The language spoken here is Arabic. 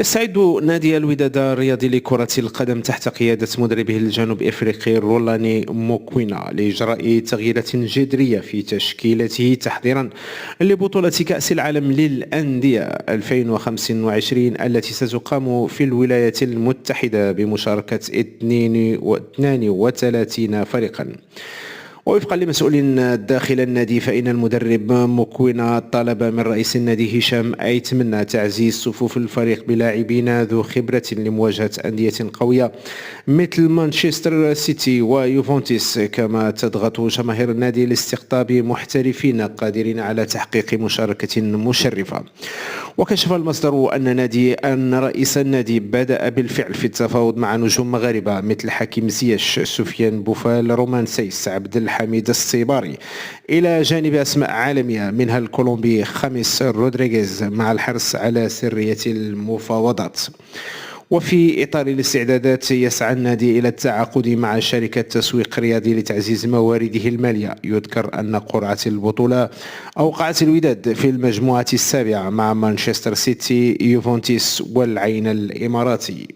يستعد نادي الوداد الرياضي لكرة القدم تحت قيادة مدربه الجنوب افريقي رولاني موكوينا لاجراء تغييرات جذرية في تشكيلته تحضيرا لبطولة كأس العالم للأندية 2025 التي ستقام في الولايات المتحدة بمشاركة 32 فريقا. ووفقا لمسؤول داخل النادي فإن المدرب موكوينا طلب من رئيس النادي هشام أيتمنى تعزيز صفوف الفريق بلاعبين ذو خبرة لمواجهة أندية قوية مثل مانشستر سيتي ويوفنتوس، كما تضغط جماهير النادي لاستقطاب محترفين قادرين على تحقيق مشاركة مشرفة. وكشف المصدر أن رئيس النادي بدأ بالفعل في التفاوض مع نجوم مغاربة مثل حكيم زياش، سفيان بوفال، رومان سيس، عبد الحميد الصيباري، إلى جانب أسماء عالمية منها الكولومبي خامس رودريغيز، مع الحرص على سرية المفاوضات. وفي إطار الاستعدادات يسعى النادي إلى التعاقد مع شركة تسويق رياضي لتعزيز موارده المالية. يذكر أن قرعة البطولة أوقعت الوداد في المجموعة السابعة مع مانشستر سيتي، يوفنتوس والعين الإماراتي.